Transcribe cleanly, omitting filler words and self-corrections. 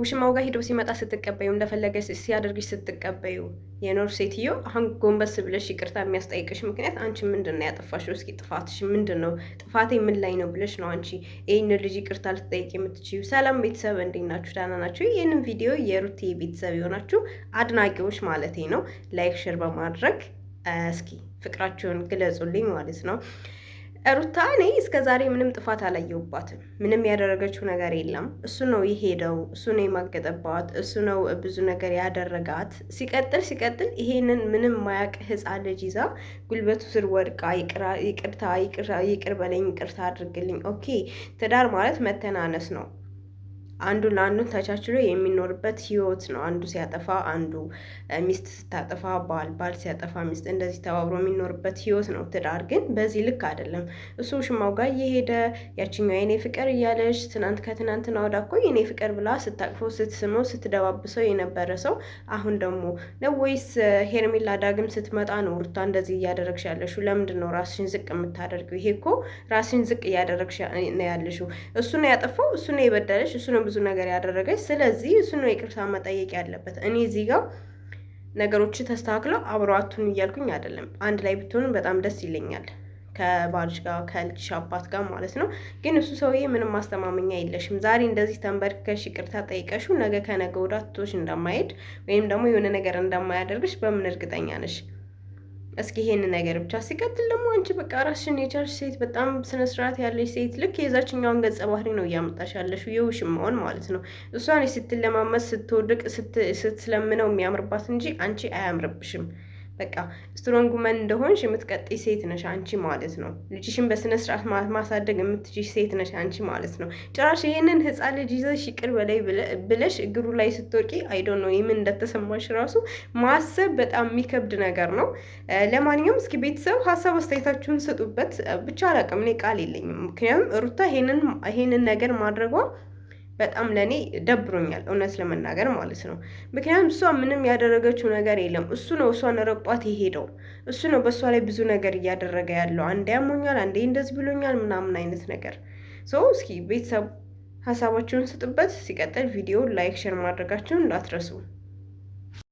ውሽማው ጋር ሄዶ ሲመጣ ስትቀበዩ እንደፈለገ ሲያደርግሽ ስትቀበዩ የኖር ሴትዮ አሁን ጎንበስ ብለሽ ይቅርታ የሚያስጠይቅሽ ምክንያት አንቺ ምንድን ነው ያጠፋሽው? እስኪ ጥፋትሽ ምንድን ነው? ጥፋቴ ምን ላይ ነው ብለሽ ነው አንቺ ይህን ልጅ ይቅርታ ልትጠይቅ የምትችይው? ሰላም ቤተሰብ እንዴት ናችሁ? ደህና ናችሁ? ይህንን ቪዲዮ የሩቲ ቤተሰብ የሆናችሁ አድናቂዎች ማለቴ ነው ላይክ ሼር በማድረግ እስኪ ፍቅራችሁን ግለጹልኝ ማለት ነው። ሩታ እኔ እስከ ዛሬ ምንም ጥፋት አላየሁባትም። ምንም ያደረገችው ነገር የለም። እሱ ነው የሄደው፣ እሱ ነው የማገጠባት፣ እሱ ነው ብዙ ነገር ያደረጋት። ሲቀጥል ይሄንን ምንም ማያቅ ሕፃን ልጅ ይዛ ጉልበቱ ስር ወድቃ ይቅር በለኝ፣ ይቅርታ አድርግልኝ። ኦኬ ትዳር ማለት መተናነስ ነው። አንዱ ለአንዱ ተቻችሎ የሚኖርበት ህይወት ነው። አንዱ ሲያጠፋ አንዱ፣ ሚስት ስታጠፋ ባል ሲያጠፋ ሚስት፣ እንደዚህ ተባብሮ የሚኖርበት ህይወት ነው። ትዳር ግን በዚህ ልክ አይደለም። እሱ ሽማው ጋር እየሄደ ያችኛው የኔ ፍቅር እያለች ከትናንትና ወዳ እኮ የኔ ፍቅር ብላ ስታቅፈው ስትስመው ስትደባብሰው የነበረ ሰው አሁን ደግሞ ነው ወይስ ሄርሜላ ዳግም ስትመጣ ነው ሩታ እንደዚህ እያደረግሽ ያለሽው? ለምንድን ነው ራስሽን ዝቅ የምታደርጊው? ይሄ እኮ ራስሽን ዝቅ እያደረግሽ ነው ያለሽው። እሱ ነው ያጠፋው፣ እሱ ነው የበደለሽ፣ እሱ ነው ብዙ ነገር ያደረገች። ስለዚህ እሱ ነው ይቅርታ መጠየቅ ያለበት። እኔ እዚህ ጋር ነገሮች ተስተካክለው አብረዋቱን እያልኩኝ አይደለም። አንድ ላይ ብትሆኑ በጣም ደስ ይለኛል፣ ከባልሽ ጋር ከልጅሽ አባት ጋር ማለት ነው። ግን እሱ ሰውዬ ምንም ማስተማመኛ የለሽም። ዛሬ እንደዚህ ተንበርክከሽ ይቅርታ ጠይቀሽው ነገ ከነገ ወዲያ ትቶሽ እንደማይሄድ ወይም ደግሞ የሆነ ነገር እንደማያደርግሽ በምን እርግጠኛ ነሽ? እስኪ ይሄን ነገር ብቻ። ሲቀጥል ደግሞ አንቺ በቃ ራስሽን የቻልሽ ሴት፣ በጣም ስነ ስርዓት ያለሽ ሴት፣ ልክ የዛችኛውን ገጸ ባህሪ ነው እያመጣሽ ያለሽው፣ የውሽማውን ማለት ነው። እሷን ስትለማመጥ ስትወድቅ ስትለምነው የሚያምርባት እንጂ አንቺ አያምርብሽም። በቃ ስትሮንግ መን እንደሆንሽ የምትቀጥይ ሴት ነሽ አንቺ ማለት ነው። ልጅሽን በስነ ስርዓት ማሳደግ የምትችይ ሴት ነሽ አንቺ ማለት ነው። ጭራሽ ይሄንን ህፃን ልጅ ይዘሽ ይቅር በላይ ብለሽ እግሩ ላይ ስትወርቂ አይዶን ነው የምን እንደተሰማሽ ራሱ ማሰብ በጣም የሚከብድ ነገር ነው። ለማንኛውም እስኪ ቤተሰብ ሀሳብ አስተያየታችሁን ስጡበት። ብቻ አላውቅም፣ እኔ ቃል የለኝም። ምክንያቱም ሩታ ይሄንን ነገር ማድረጓ በጣም ለእኔ ደብሮኛል፣ እውነት ለመናገር ማለት ነው። ምክንያቱም እሷ ምንም ያደረገችው ነገር የለም። እሱ ነው እሷን ረግጧት የሄደው። እሱ ነው በእሷ ላይ ብዙ ነገር እያደረገ ያለው። አንዴ ያሞኛል፣ አንዴ እንደዚህ ብሎኛል ምናምን አይነት ነገር። እስኪ ቤተሰብ ሀሳባችሁን ስጡበት። ሲቀጥል ቪዲዮ ላይክ ሼር ማድረጋችሁን እንዳትረሱ።